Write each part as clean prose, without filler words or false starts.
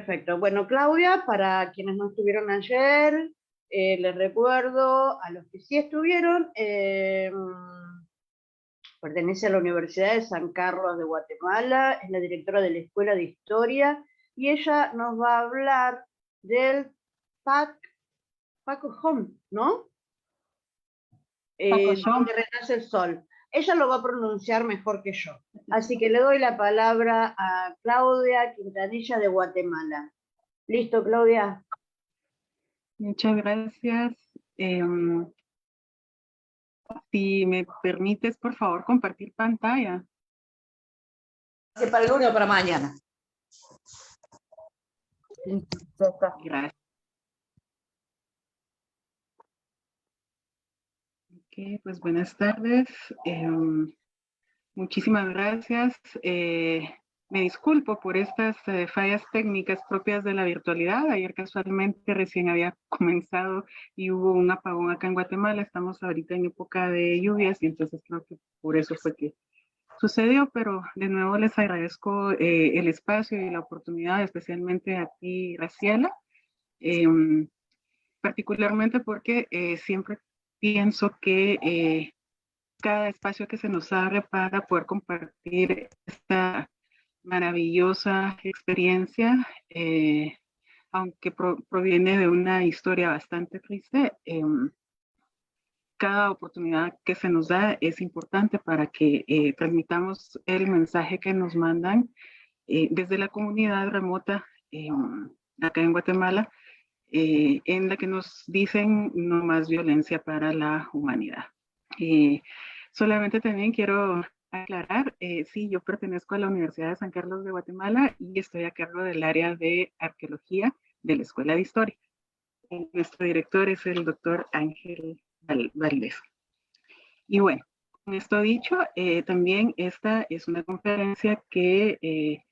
Perfecto. Bueno, Claudia, para quienes no estuvieron ayer, les recuerdo a los que sí estuvieron, pertenece a la Universidad de San Carlos de Guatemala, es la directora de la Escuela de Historia y ella nos va a hablar del Paco Home, ¿no? Paco Home. Donde renace el sol. Ella lo va a pronunciar mejor que yo. Así que le doy la palabra a Claudia Quintanilla de Guatemala. ¿Listo, Claudia? Muchas gracias. Si me permites, por favor, compartir pantalla. Para el lunes o para mañana. Gracias. Ok, pues buenas tardes. Muchísimas gracias. Me disculpo por estas fallas técnicas propias de la virtualidad. Ayer casualmente recién había comenzado y hubo un apagón acá en Guatemala. Estamos ahorita en época de lluvias y entonces creo que por eso fue que sucedió, pero de nuevo les agradezco el espacio y la oportunidad, especialmente a ti, Graciela, particularmente porque siempre pienso que cada espacio que se nos abre para poder compartir esta maravillosa experiencia, aunque proviene de una historia bastante triste, cada oportunidad que se nos da es importante para que transmitamos el mensaje que nos mandan desde la comunidad remota acá en Guatemala, en la que nos dicen no más violencia para la humanidad. Solamente también quiero aclarar, sí, yo pertenezco a la Universidad de San Carlos de Guatemala y estoy a cargo del área de arqueología de la Escuela de Historia. Nuestro director es el doctor Ángel Valdés. Y bueno, con esto dicho, también esta es una conferencia que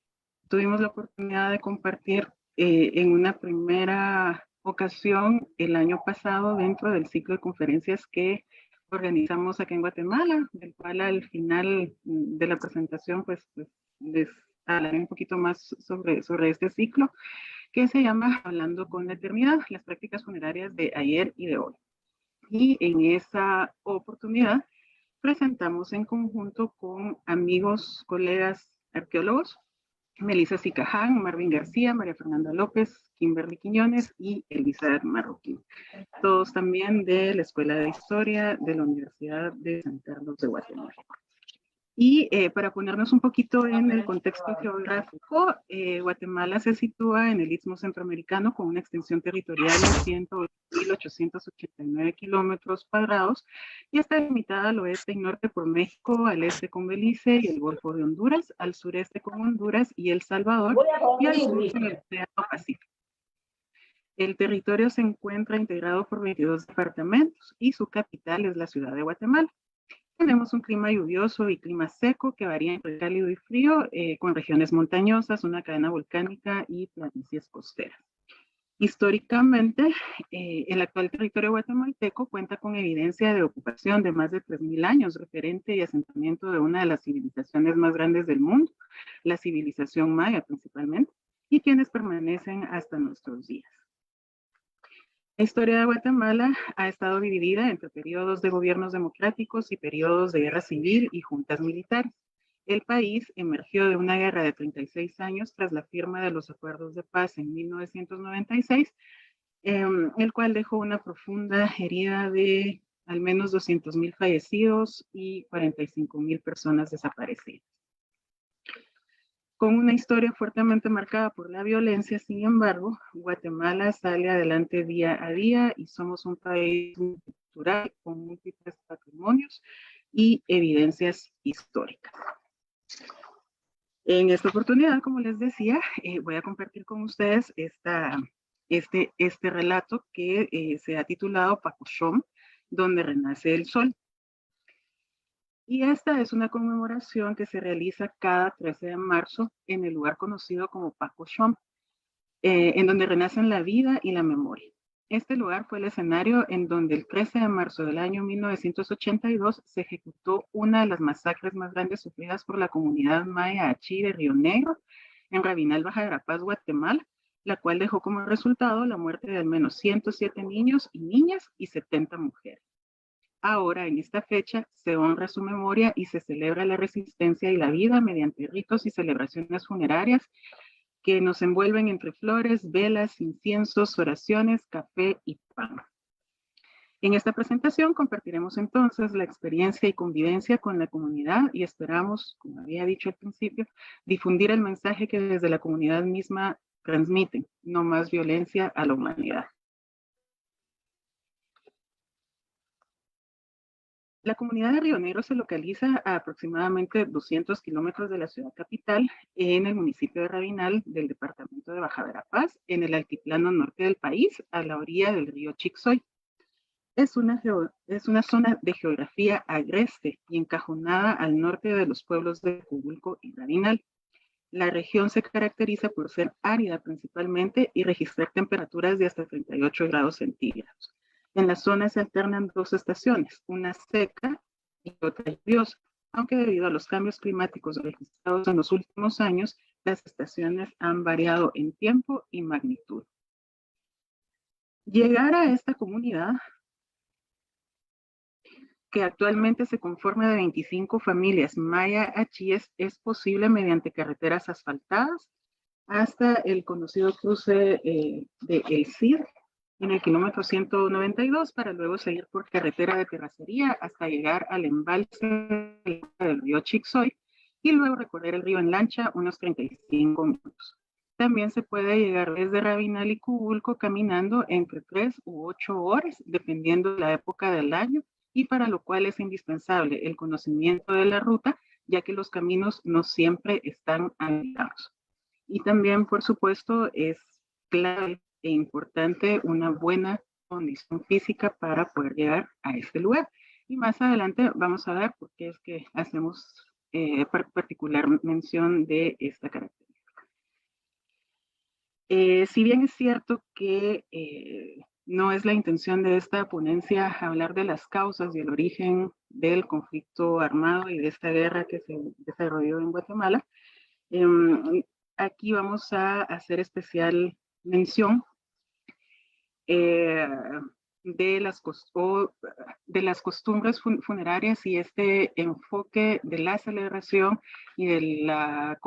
tuvimos la oportunidad de compartir en una primera ocasión el año pasado dentro del ciclo de conferencias que organizamos aquí en Guatemala, del cual al final de la presentación pues les hablaré un poquito más sobre este ciclo, que se llama Hablando con la Eternidad, las prácticas funerarias de ayer y de hoy. Y en esa oportunidad presentamos en conjunto con amigos, colegas arqueólogos, Melissa Sicaján, Marvin García, María Fernanda López, Kimberly Quiñones y Elizabeth Marroquín. Todos también de la Escuela de Historia de la Universidad de San Carlos de Guatemala. Y para ponernos un poquito en el contexto geográfico, Guatemala se sitúa en el Istmo Centroamericano con una extensión territorial de 108.889 kilómetros cuadrados y está limitada al oeste y norte por México, al este con Belice y el Golfo de Honduras, al sureste con Honduras y El Salvador y al sur con el Océano Pacífico. El territorio se encuentra integrado por 22 departamentos y su capital es la ciudad de Guatemala. Tenemos un clima lluvioso y clima seco que varía entre cálido y frío, con regiones montañosas, una cadena volcánica y planicies costeras. Históricamente, el actual territorio guatemalteco cuenta con evidencia de ocupación de más de 3.000 años, referente y asentamiento de una de las civilizaciones más grandes del mundo, la civilización maya principalmente, y quienes permanecen hasta nuestros días. La historia de Guatemala ha estado dividida entre periodos de gobiernos democráticos y periodos de guerra civil y juntas militares. El país emergió de una guerra de 36 años tras la firma de los acuerdos de paz en 1996, el cual dejó una profunda herida de al menos 200.000 fallecidos y 45.000 personas desaparecidas. Con una historia fuertemente marcada por la violencia, sin embargo, Guatemala sale adelante día a día y somos un país cultural con múltiples patrimonios y evidencias históricas. En esta oportunidad, como les decía, voy a compartir con ustedes este relato que se ha titulado Paco Xom, donde renace el sol. Y esta es una conmemoración que se realiza cada 13 de marzo en el lugar conocido como Paco Xom, en donde renacen la vida y la memoria. Este lugar fue el escenario en donde el 13 de marzo del año 1982 se ejecutó una de las masacres más grandes sufridas por la comunidad maya achí de Río Negro, en Rabinal, Baja Verapaz, Guatemala, la cual dejó como resultado la muerte de al menos 107 niños y niñas y 70 mujeres. Ahora, en esta fecha, se honra su memoria y se celebra la resistencia y la vida mediante ritos y celebraciones funerarias que nos envuelven entre flores, velas, inciensos, oraciones, café y pan. En esta presentación compartiremos entonces la experiencia y convivencia con la comunidad y esperamos, como había dicho al principio, difundir el mensaje que desde la comunidad misma transmiten: no más violencia a la humanidad. La comunidad de Río Negro se localiza a aproximadamente 200 kilómetros de la ciudad capital, en el municipio de Rabinal del departamento de Baja Verapaz, en el altiplano norte del país, a la orilla del río Chiczoy. Es una zona de geografía agreste y encajonada al norte de los pueblos de Cubulco y Rabinal. La región se caracteriza por ser árida principalmente y registrar temperaturas de hasta 38 grados centígrados. En la zona se alternan dos estaciones, una seca y otra lluviosa, aunque debido a los cambios climáticos registrados en los últimos años, las estaciones han variado en tiempo y magnitud. Llegar a esta comunidad, que actualmente se conforma de 25 familias maya achíes, es posible mediante carreteras asfaltadas hasta el conocido cruce de El Cid, en el kilómetro 192, para luego seguir por carretera de terracería hasta llegar al embalse del río Chiczoy y luego recorrer el río en lancha unos 35 minutos. También se puede llegar desde Rabinal y Cubulco caminando entre 3 u 8 horas, dependiendo de la época del año, y para lo cual es indispensable el conocimiento de la ruta, ya que los caminos no siempre están habilitados. Y también, por supuesto, es clave e importante una buena condición física para poder llegar a este lugar. Y más adelante vamos a ver por qué es que hacemos particular mención de esta característica. Si bien es cierto que no es la intención de esta ponencia hablar de las causas y el origen del conflicto armado y de esta guerra que se desarrolló en Guatemala, aquí vamos a hacer especial mención de las costumbres funerarias y este enfoque de la celebración y de la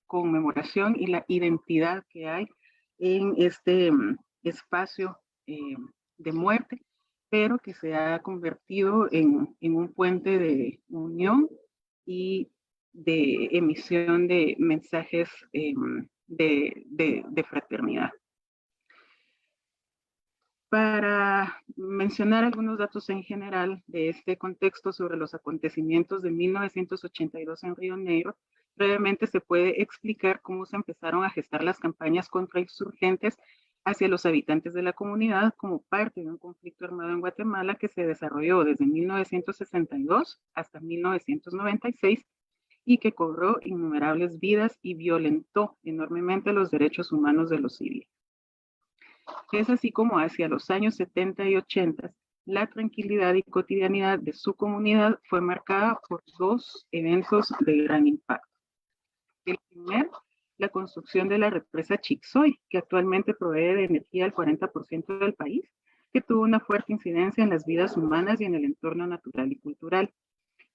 conmemoración y la identidad que hay en este espacio de muerte, pero que se ha convertido en un puente de unión y de emisión de mensajes de fraternidad. Para mencionar algunos datos en general de este contexto sobre los acontecimientos de 1982 en Río Negro, brevemente se puede explicar cómo se empezaron a gestar las campañas contra insurgentes hacia los habitantes de la comunidad como parte de un conflicto armado en Guatemala que se desarrolló desde 1962 hasta 1996 y que cobró innumerables vidas y violentó enormemente los derechos humanos de los civiles. Es así como hacia los años 70 y 80, la tranquilidad y cotidianidad de su comunidad fue marcada por dos eventos de gran impacto. El primero, la construcción de la represa Chiczoy, que actualmente provee de energía al 40% del país, que tuvo una fuerte incidencia en las vidas humanas y en el entorno natural y cultural.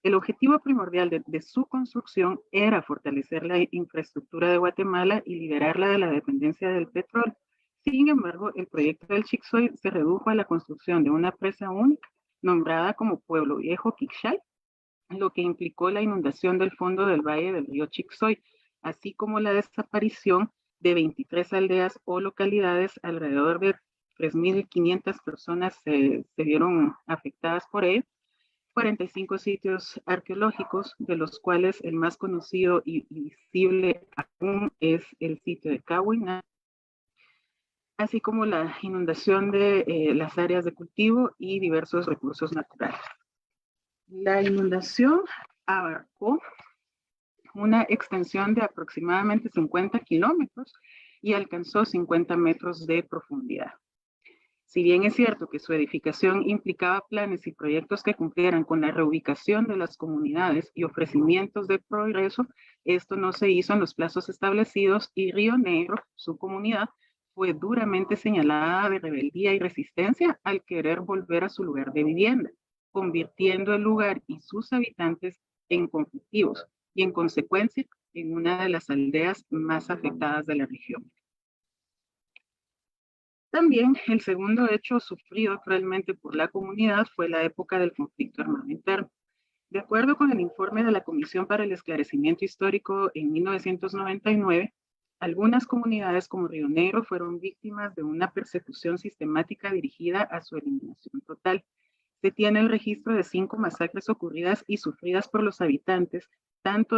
El objetivo primordial de su construcción era fortalecer la infraestructura de Guatemala y liberarla de la dependencia del petróleo. Sin embargo, el proyecto del Chiczoy se redujo a la construcción de una presa única, nombrada como Pueblo Viejo Quixal, lo que implicó la inundación del fondo del valle del río Chiczoy, así como la desaparición de 23 aldeas o localidades. Alrededor de 3.500 personas se vieron afectadas por ello. 45 sitios arqueológicos, de los cuales el más conocido y visible aún es el sitio de Cahuina, así como la inundación de las áreas de cultivo y diversos recursos naturales. La inundación abarcó una extensión de aproximadamente 50 kilómetros y alcanzó 50 metros de profundidad. Si bien es cierto que su edificación implicaba planes y proyectos que cumplieran con la reubicación de las comunidades y ofrecimientos de progreso, esto no se hizo en los plazos establecidos y Río Negro, su comunidad, fue duramente señalada de rebeldía y resistencia al querer volver a su lugar de vivienda, convirtiendo el lugar y sus habitantes en conflictivos y en consecuencia en una de las aldeas más afectadas de la región. También el segundo hecho sufrido cruelmente por la comunidad fue la época del conflicto armado interno. De acuerdo con el informe de la Comisión para el Esclarecimiento Histórico en 1999, algunas comunidades como Río Negro fueron víctimas de una persecución sistemática dirigida a su eliminación total. Se tiene el registro de 5 masacres ocurridas y sufridas por los habitantes, tanto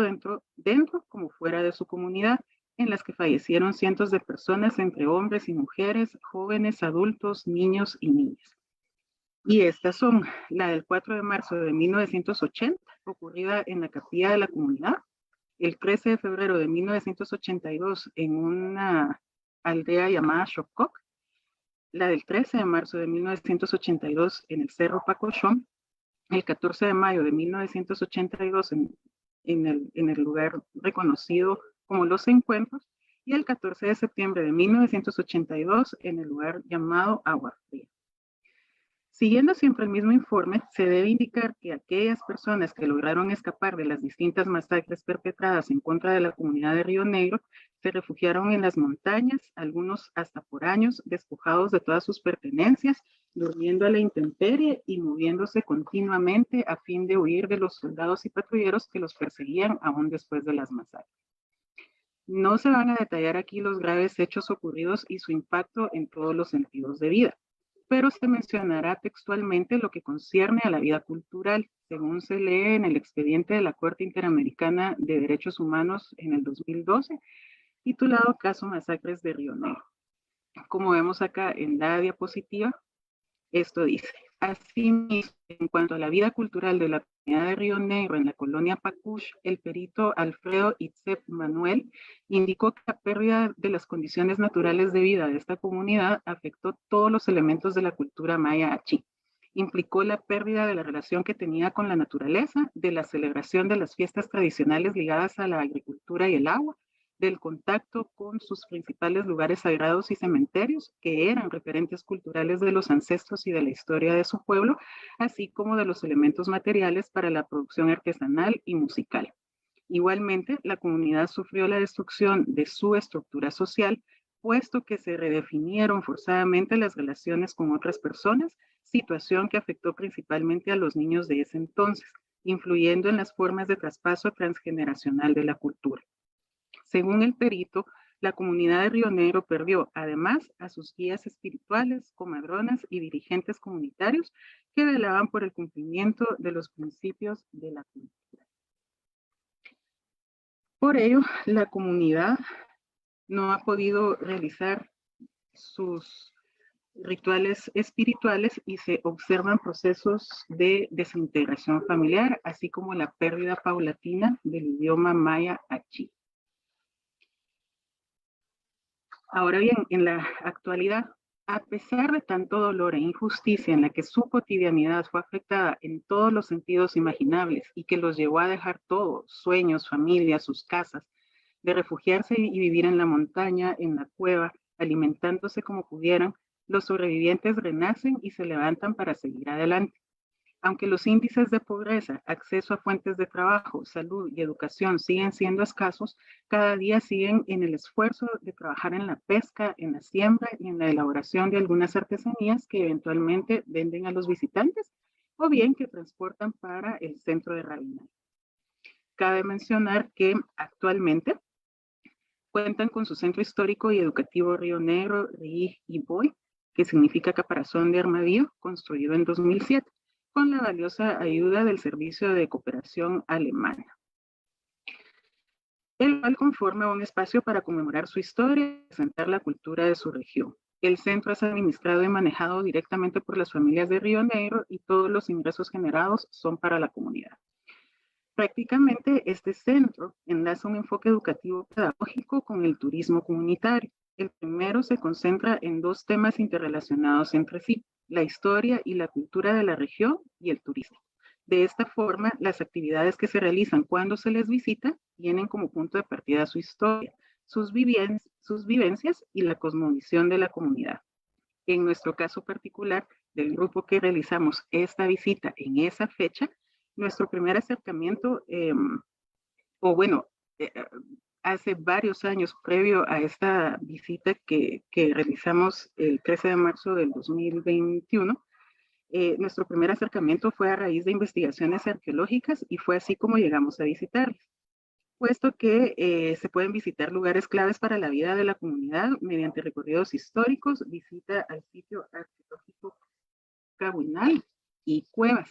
dentro como fuera de su comunidad, en las que fallecieron cientos de personas entre hombres y mujeres, jóvenes, adultos, niños y niñas. Y estas son la del 4 de marzo de 1980, ocurrida en la capilla de la comunidad, el 13 de febrero de 1982 en una aldea llamada Xoccoc, la del 13 de marzo de 1982 en el Cerro Pacochón, el 14 de mayo de 1982 en el lugar reconocido como Los Encuentros, y el 14 de septiembre de 1982 en el lugar llamado Agua Fría. Siguiendo siempre el mismo informe, se debe indicar que aquellas personas que lograron escapar de las distintas masacres perpetradas en contra de la comunidad de Río Negro se refugiaron en las montañas, algunos hasta por años, despojados de todas sus pertenencias, durmiendo a la intemperie y moviéndose continuamente a fin de huir de los soldados y patrulleros que los perseguían aún después de las masacres. No se van a detallar aquí los graves hechos ocurridos y su impacto en todos los sentidos de vida, pero se mencionará textualmente lo que concierne a la vida cultural, según se lee en el expediente de la Corte Interamericana de Derechos Humanos en el 2012, titulado Caso Masacres de Río Negro. Como vemos acá en la diapositiva, esto dice: asimismo, en cuanto a la vida cultural de la comunidad de Río Negro en la colonia Pacush, el perito Alfredo Itzep Manuel indicó que la pérdida de las condiciones naturales de vida de esta comunidad afectó todos los elementos de la cultura maya achí. Implicó la pérdida de la relación que tenía con la naturaleza, de la celebración de las fiestas tradicionales ligadas a la agricultura y el agua, del contacto con sus principales lugares sagrados y cementerios, que eran referentes culturales de los ancestros y de la historia de su pueblo, así como de los elementos materiales para la producción artesanal y musical. Igualmente, la comunidad sufrió la destrucción de su estructura social, puesto que se redefinieron forzadamente las relaciones con otras personas, situación que afectó principalmente a los niños de ese entonces, influyendo en las formas de traspaso transgeneracional de la cultura. Según el perito, la comunidad de Río Negro perdió además a sus guías espirituales, comadronas y dirigentes comunitarios que velaban por el cumplimiento de los principios de la cultura. Por ello, la comunidad no ha podido realizar sus rituales espirituales y se observan procesos de desintegración familiar, así como la pérdida paulatina del idioma maya achí. Ahora bien, en la actualidad, a pesar de tanto dolor e injusticia en la que su cotidianidad fue afectada en todos los sentidos imaginables y que los llevó a dejar todo, sueños, familias, sus casas, de refugiarse y vivir en la montaña, en la cueva, alimentándose como pudieran, los sobrevivientes renacen y se levantan para seguir adelante. Aunque los índices de pobreza, acceso a fuentes de trabajo, salud y educación siguen siendo escasos, cada día siguen en el esfuerzo de trabajar en la pesca, en la siembra y en la elaboración de algunas artesanías que eventualmente venden a los visitantes o bien que transportan para el centro de Rabinal. Cabe mencionar que actualmente cuentan con su centro histórico y educativo Río Negro, Río y Boy, que significa caparazón de armadillo, construido en 2007. Con la valiosa ayuda del Servicio de Cooperación Alemana, el cual conforma un espacio para conmemorar su historia y presentar la cultura de su región. El centro es administrado y manejado directamente por las familias de Río Negro y todos los ingresos generados son para la comunidad. Prácticamente este centro enlaza un enfoque educativo pedagógico con el turismo comunitario. El primero se concentra en 2 temas interrelacionados entre sí: la historia y la cultura de la región y el turismo. De esta forma, las actividades que se realizan cuando se les visita tienen como punto de partida su historia, sus vivencias y la cosmovisión de la comunidad. En nuestro caso particular, del grupo que realizamos esta visita en esa fecha, nuestro primer acercamiento, hace varios años previo a esta visita que realizamos el 13 de marzo del 2021, nuestro primer acercamiento fue a raíz de investigaciones arqueológicas y fue así como llegamos a visitarles, puesto que se pueden visitar lugares claves para la vida de la comunidad mediante recorridos históricos, visita al sitio arqueológico Cahuinal y cuevas.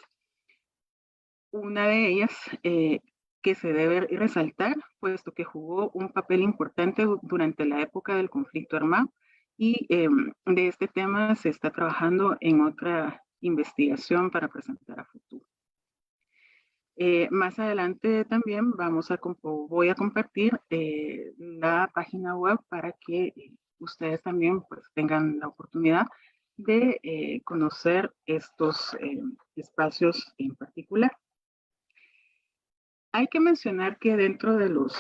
Una de ellas que se debe resaltar, puesto que jugó un papel importante durante la época del conflicto armado, y de este tema se está trabajando en otra investigación para presentar a futuro. Más adelante también voy a compartir la página web para que ustedes también pues, tengan la oportunidad de conocer estos espacios en particular. Hay que mencionar que dentro de los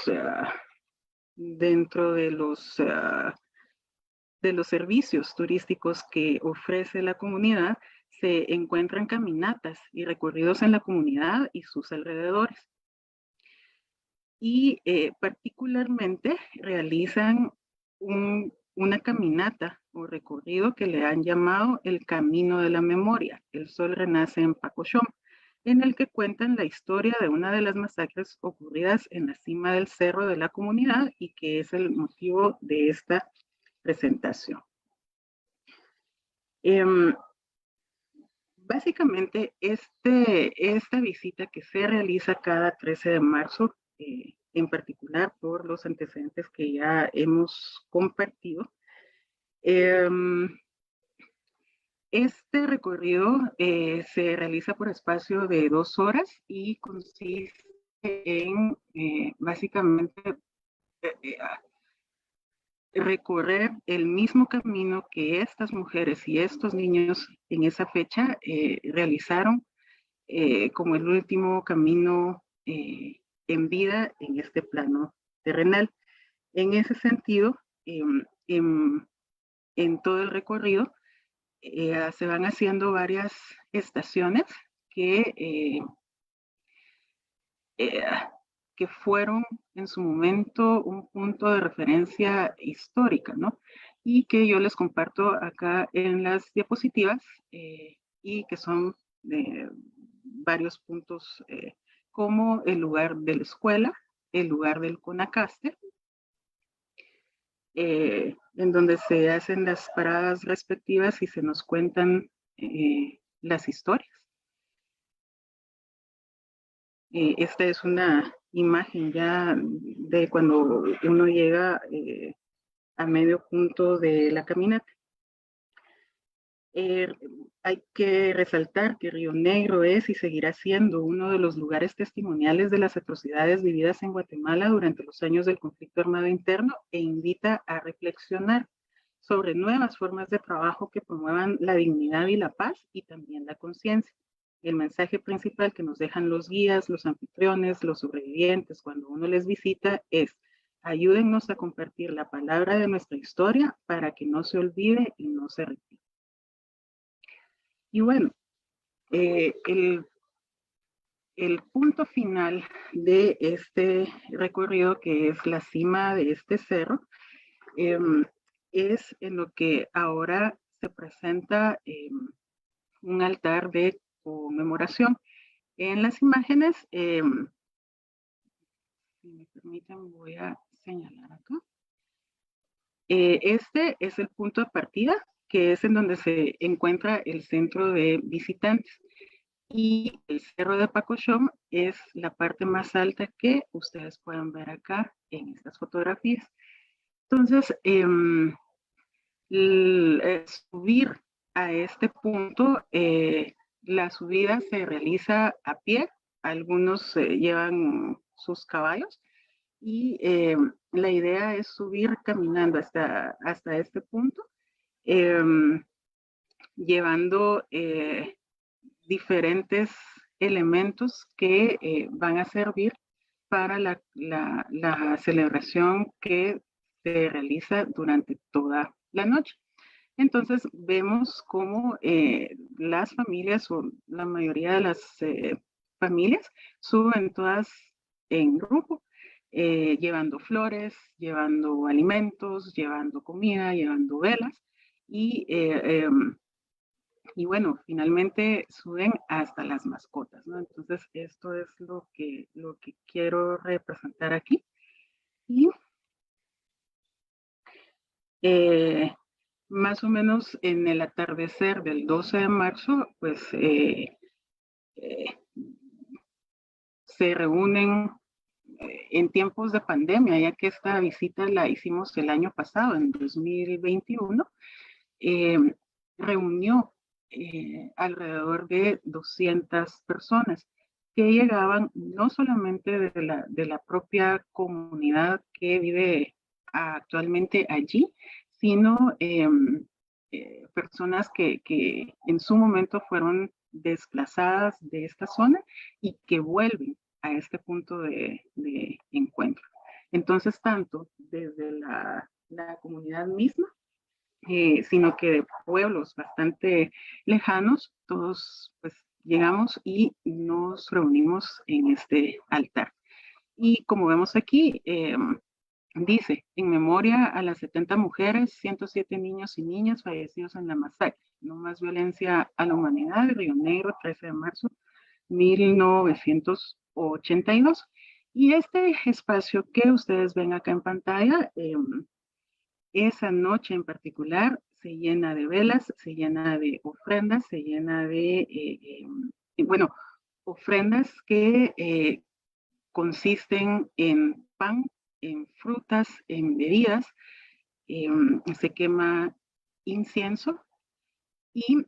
servicios turísticos que ofrece la comunidad se encuentran caminatas y recorridos en la comunidad y sus alrededores. Y particularmente realizan una caminata o recorrido que le han llamado el Camino de la Memoria, El Sol Renace en Pacoshom, en el que cuentan la historia de una de las masacres ocurridas en la cima del cerro de la comunidad y que es el motivo de esta presentación. Básicamente, esta visita que se realiza cada 13 de marzo, en particular por los antecedentes que ya hemos compartido, este recorrido se realiza por espacio de 2 horas y consiste en básicamente recorrer el mismo camino que estas mujeres y estos niños en esa fecha realizaron como el último camino en vida en este plano terrenal. En ese sentido, en todo el recorrido, se van haciendo varias estaciones que fueron en su momento un punto de referencia histórica, ¿no? Y que yo les comparto acá en las diapositivas y que son varios puntos como el lugar de la escuela, el lugar del Conacaste, en donde se hacen las paradas respectivas y se nos cuentan las historias. Esta es una imagen ya de cuando uno llega a medio punto de la caminata. Hay que resaltar que Río Negro es y seguirá siendo uno de los lugares testimoniales de las atrocidades vividas en Guatemala durante los años del conflicto armado interno e invita a reflexionar sobre nuevas formas de trabajo que promuevan la dignidad y la paz y también la conciencia. El mensaje principal que nos dejan los guías, los anfitriones, los sobrevivientes cuando uno les visita es: ayúdennos a compartir la palabra de nuestra historia para que no se olvide y no se repita. Y bueno, el punto final de este recorrido, que es la cima de este cerro, es en lo que ahora se presenta un altar de conmemoración. En las imágenes, si me permiten, voy a señalar acá. Este es el punto de partida, que es en donde se encuentra el centro de visitantes. Y el cerro de Pacoshom es la parte más alta que ustedes pueden ver acá en estas fotografías. Entonces, subir a este punto, la subida se realiza a pie, algunos llevan sus caballos y la idea es subir caminando hasta este punto, llevando diferentes elementos que van a servir para la celebración que se realiza durante toda la noche. Entonces vemos cómo las familias o la mayoría de las familias suben todas en grupo, llevando flores, llevando alimentos, llevando comida, llevando velas y bueno, finalmente suben hasta las mascotas, ¿no? Entonces esto es lo que quiero representar aquí. Y más o menos en el atardecer del 12 de marzo, pues se reúnen en tiempos de pandemia, ya que esta visita la hicimos el año pasado, en 2021, reunió alrededor de 200 personas que llegaban no solamente de la propia comunidad que vive actualmente allí, sino personas que en su momento fueron desplazadas de esta zona y que vuelven a este punto de encuentro. Entonces, tanto desde la comunidad misma, sino que de pueblos bastante lejanos, todos pues llegamos y nos reunimos en este altar. Y como vemos aquí, dice, en memoria a las 70 mujeres, 107 niños y niñas fallecidos en la masacre. No más violencia a la humanidad, Río Negro, 13 de marzo, 1982. Y este espacio que ustedes ven acá en pantalla, esa noche en particular se llena de velas, se llena de ofrendas, se llena de, bueno, ofrendas que consisten en pan, en frutas, en bebidas, se quema incienso y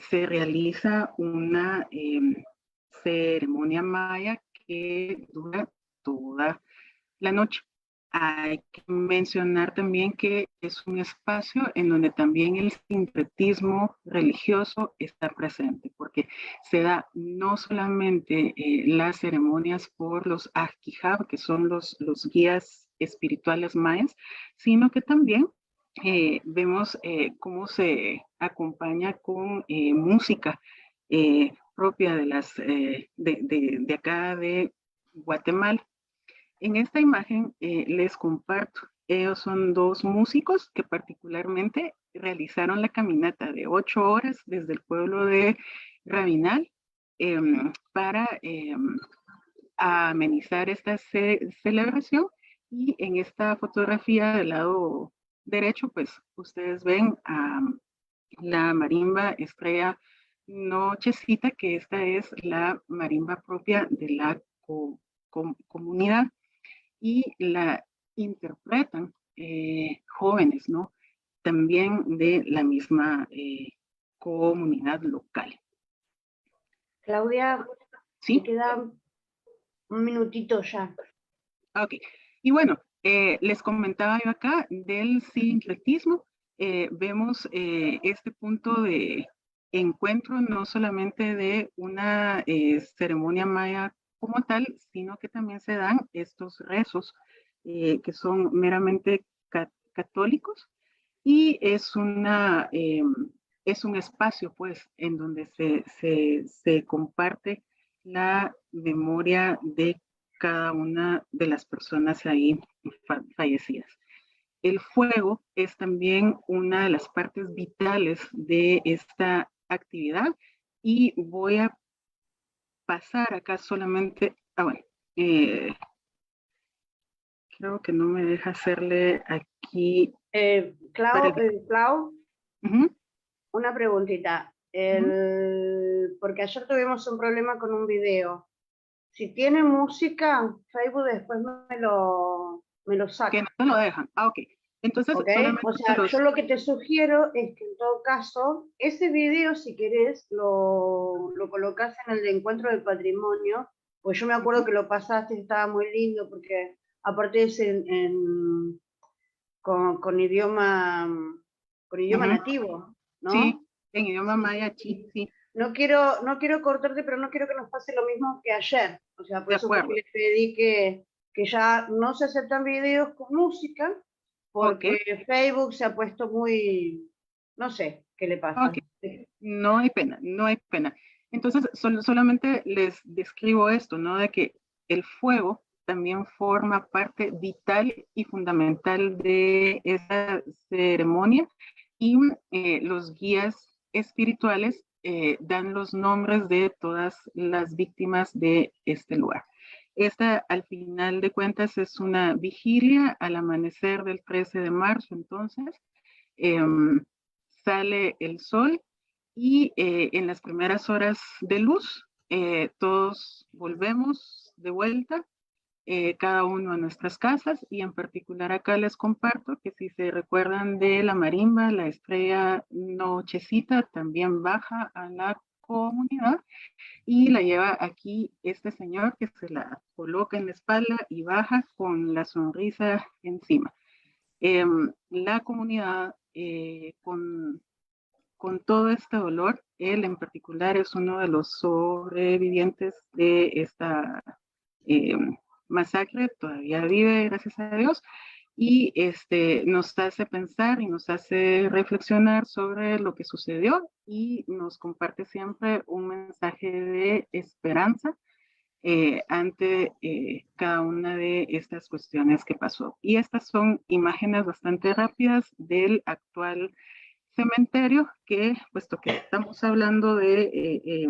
se realiza una ceremonia maya que dura toda la noche. Hay que mencionar también que es un espacio en donde también el sincretismo religioso está presente, porque se da no solamente las ceremonias por los Ajquijab, que son los guías espirituales mayas, sino que también vemos cómo se acompaña con música propia de acá de Guatemala. En esta imagen les comparto, ellos son dos músicos que particularmente realizaron la caminata de 8 horas desde el pueblo de Rabinal para amenizar esta celebración. Y en esta fotografía del lado derecho, pues ustedes ven a la marimba Estrella Nochecita, que esta es la marimba propia de la comunidad. Y la interpretan jóvenes, ¿no? También de la misma comunidad local. Claudia, ¿Sí? me queda un minutito ya. Ok, y bueno, les comentaba yo acá del sincretismo. Vemos este punto de encuentro no solamente de una ceremonia maya como tal, sino que también se dan estos rezos que son meramente católicos y es un espacio pues en donde se comparte la memoria de cada una de las personas ahí fallecidas. El fuego es también una de las partes vitales de esta actividad y voy a pasar acá solamente, bueno, creo que no me deja hacerle aquí. Clau, una preguntita. Porque ayer tuvimos un problema con un video. Si tiene música, Facebook después me lo saca. Que no te lo dejan. Ah, ok. Entonces, ¿Okay? O sea, yo lo que te sugiero es que en todo caso, ese video, si querés, lo colocas en el de Encuentro del Patrimonio, pues yo me acuerdo que lo pasaste, estaba muy lindo, porque aparte es con idioma nativo, ¿no? Sí, en idioma maya, sí. No quiero cortarte, pero no quiero que nos pase lo mismo que ayer. O sea, por eso les pedí que ya no se aceptan videos con música, porque Facebook se ha puesto muy, no sé qué le pasa. No hay pena, no hay pena. Entonces, solamente les describo esto, ¿no? De que el fuego también forma parte vital y fundamental de esa ceremonia, y los guías espirituales dan los nombres de todas las víctimas de este lugar. Esta, al final de cuentas, es una vigilia al amanecer del 13 de marzo, entonces sale el sol y en las primeras horas de luz todos volvemos de vuelta, cada uno a nuestras casas, y en particular acá les comparto que si se recuerdan de la marimba, la estrella Nochecita también baja a la comunidad y la lleva aquí este señor, que se la coloca en la espalda y baja con la sonrisa encima. La comunidad con todo este dolor, él en particular es uno de los sobrevivientes de esta masacre, todavía vive, gracias a Dios, y nos hace pensar y nos hace reflexionar sobre lo que sucedió, y nos comparte siempre un mensaje de esperanza ante cada una de estas cuestiones que pasó. Y estas son imágenes bastante rápidas del actual cementerio, que puesto que estamos hablando de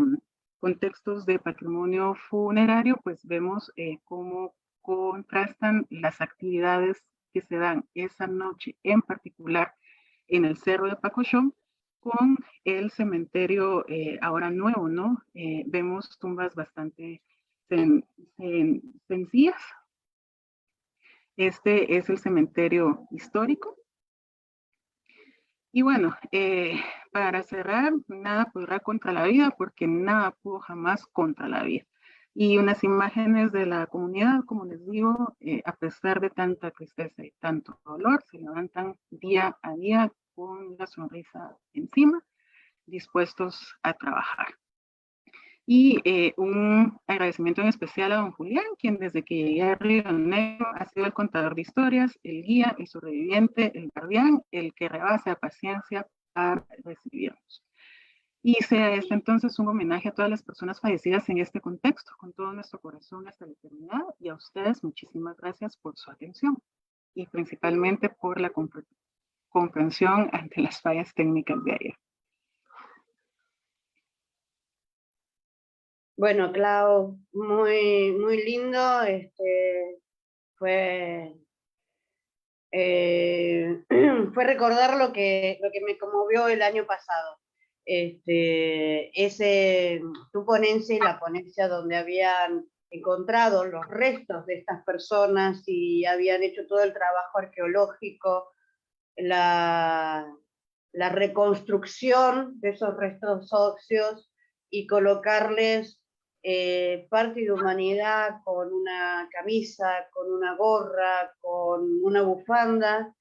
contextos de patrimonio funerario, pues vemos cómo contrastan las actividades que se dan esa noche, en particular en el Cerro de Pacochón, con el cementerio ahora nuevo, ¿no? Vemos tumbas bastante sencillas. Este es el cementerio histórico. Y bueno, para cerrar, nada podrá contra la vida, porque nada pudo jamás contra la vida. Y unas imágenes de la comunidad, como les digo, a pesar de tanta tristeza y tanto dolor, se levantan día a día con la sonrisa encima, dispuestos a trabajar. Y un agradecimiento en especial a don Julián, quien desde que llegué a Río Negro ha sido el contador de historias, el guía, el sobreviviente, el guardián, el que rebasa paciencia para recibirnos. Y sea este entonces un homenaje a todas las personas fallecidas en este contexto, con todo nuestro corazón hasta la eternidad, y a ustedes muchísimas gracias por su atención y principalmente por la comprensión ante las fallas técnicas de ayer. Bueno, Clau, muy, muy lindo. Fue, fue recordar lo que me conmovió el año pasado. Tu ponencia y la ponencia donde habían encontrado los restos de estas personas y habían hecho todo el trabajo arqueológico, la reconstrucción de esos restos óseos y colocarles parte de humanidad con una camisa, con una gorra, con una bufanda.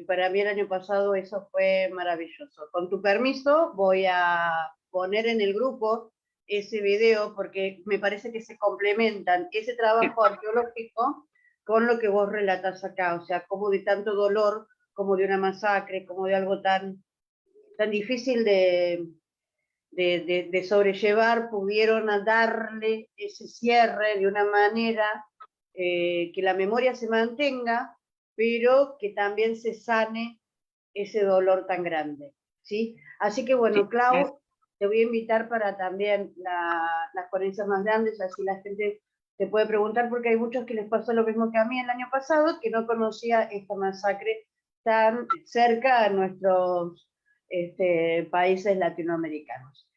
Para mí el año pasado eso fue maravilloso. Con tu permiso voy a poner en el grupo ese video, porque me parece que se complementan ese trabajo arqueológico con lo que vos relatás acá, o sea, como de tanto dolor, como de una masacre, como de algo tan difícil de sobrellevar, pudieron darle ese cierre de una manera que la memoria se mantenga, pero que también se sane ese dolor tan grande, ¿sí? Así que bueno, Clau, te voy a invitar para también las ponencias más grandes, así la gente te puede preguntar, porque hay muchos que les pasó lo mismo que a mí el año pasado, que no conocía esta masacre tan cerca a nuestros países latinoamericanos.